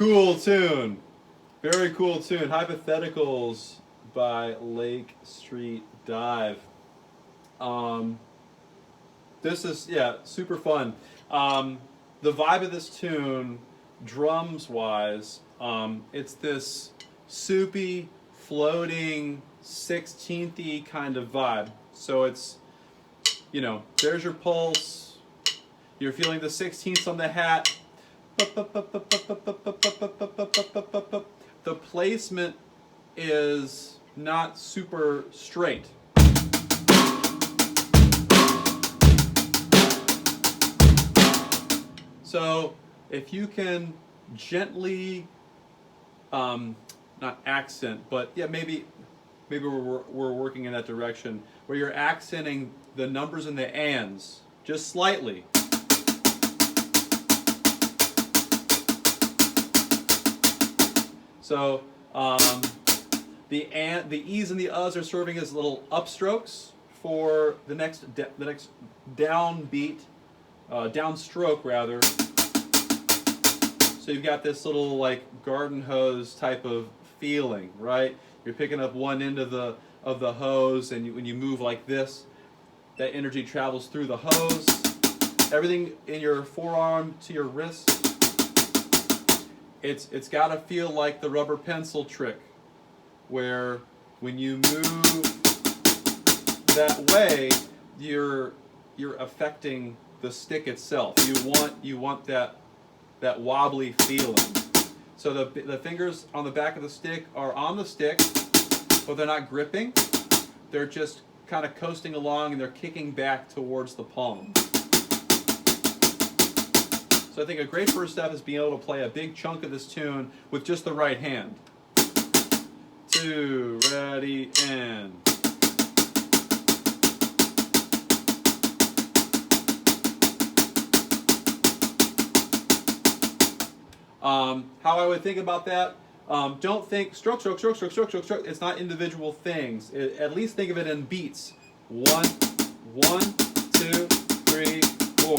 Cool tune. Very cool tune. Hypotheticals by Lake Street Dive. This is, yeah, super fun. The vibe of this tune, drums-wise, it's this soupy, floating, 16th-y kind of vibe. So it's, you know, there's your pulse. You're feeling the 16ths on the hat. The placement is not super straight. So if you can gently, not accent, but yeah, maybe we're working in that direction, where you're accenting the numbers and the ands just slightly. So the e's and the uhs are serving as little upstrokes for the next downbeat, downstroke rather. So you've got this little like garden hose type of feeling, right? You're picking up one end of the hose, and when you move like this, that energy travels through the hose. Everything in your forearm to your wrist. It's got to feel like the rubber pencil trick, where when you move that way, you're affecting the stick itself. You want that wobbly feeling. So the fingers on the back of the stick are on the stick, but they're not gripping. They're just kind of coasting along, and they're kicking back towards the palm. So I think a great first step is being able to play a big chunk of this tune with just the right hand. 2, ready, and. How I would think about that, don't think stroke, stroke, stroke, stroke, stroke, stroke, stroke. It's not individual things. At least think of it in beats. 1, 1, 2, 3, 4.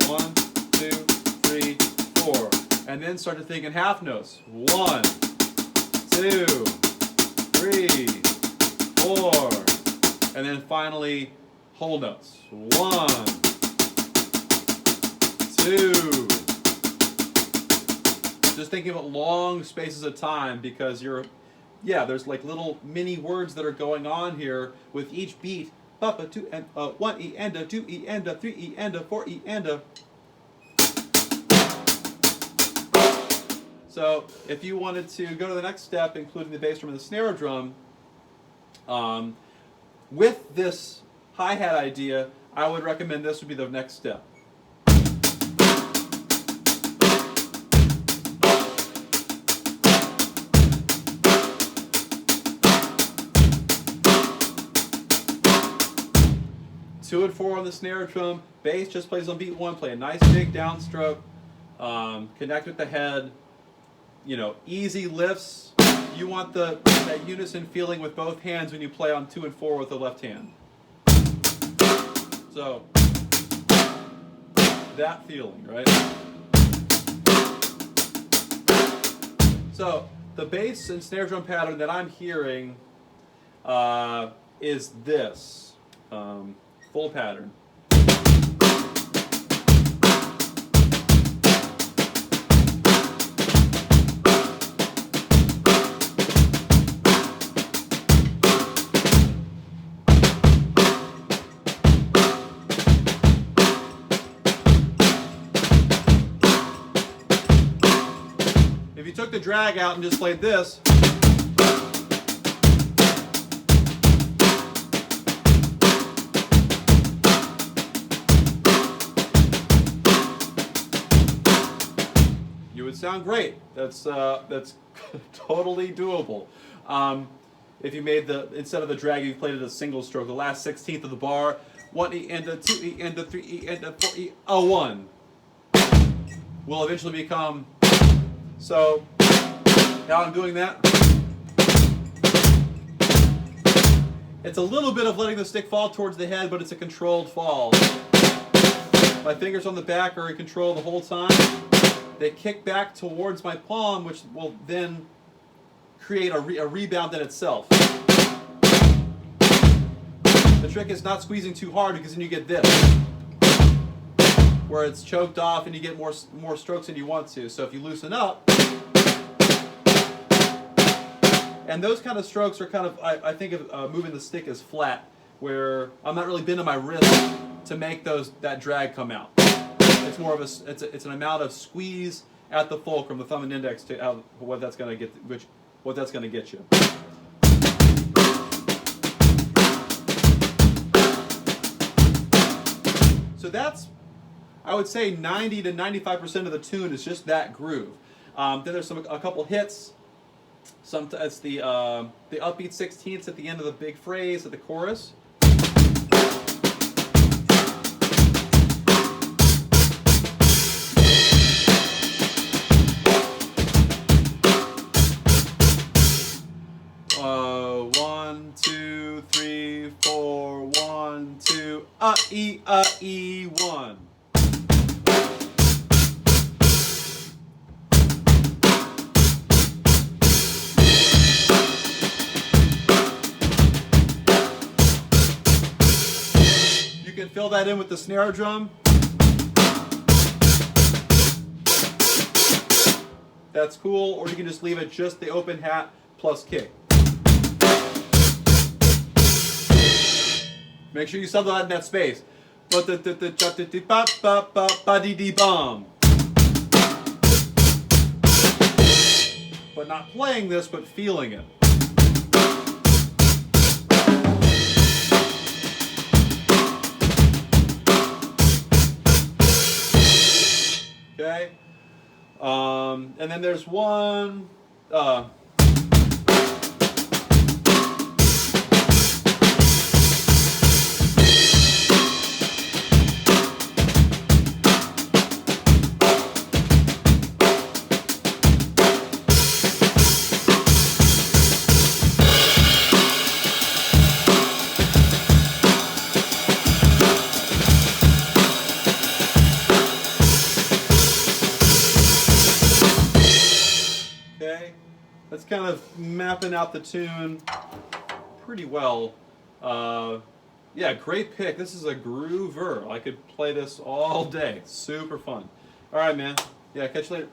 1, 2, 3, 4. And then start to think in half notes. 1, 2, 3, 4. And then finally whole notes. 1, 2. Just thinking about long spaces of time, because there's like little mini words that are going on here with each beat. 2 and 1 E and a 2 E and a 3 E and a 4 E and a. So if you wanted to go to the next step, including the bass drum and the snare drum, with this hi-hat idea, I would recommend this would be the next step. Two and 4 on the snare drum, bass just plays on beat 1, play a nice big downstroke, connect with the head, you know, easy lifts. You want that unison feeling with both hands when you play on 2 and 4 with the left hand. So, that feeling, right? So, the bass and snare drum pattern that I'm hearing is this. Full pattern. If you took the drag out and just played this, sound great. That's totally doable. If you made instead of the drag, you played it a single stroke, the last 16th of the bar, 1 E and a 2 E and a 3 E and a 4 E, a 1 will eventually become. So now I'm doing that. It's a little bit of letting the stick fall towards the head, but it's a controlled fall. My fingers on the back are in control the whole time. they kick back towards my palm, which will then create a rebound in itself. The trick is not squeezing too hard, because then you get this, where it's choked off and you get more strokes than you want to. So if you loosen up, and those kind of strokes are kind of, I think of moving the stick as flat, where I'm not really bending my wrist to make that drag come out. It's more of it's an amount of squeeze at the fulcrum, the thumb and index, to what that's going to get you. So that's, I would say, 90 to 95% of the tune is just that groove. Then there's a couple hits. It's the upbeat 16ths at the end of the big phrase of the chorus. One, two, three, four, 1, 2, E, 1. You can fill that in with the snare drum. That's cool, or you can just leave it just the open hat plus kick. Make sure you settle that in that space. But not playing this, but feeling it. Okay. And then there's one. That's kind of mapping out the tune pretty well. Yeah, great pick. This is a groover. I could play this all day. Super fun. All right, man. Yeah, catch you later.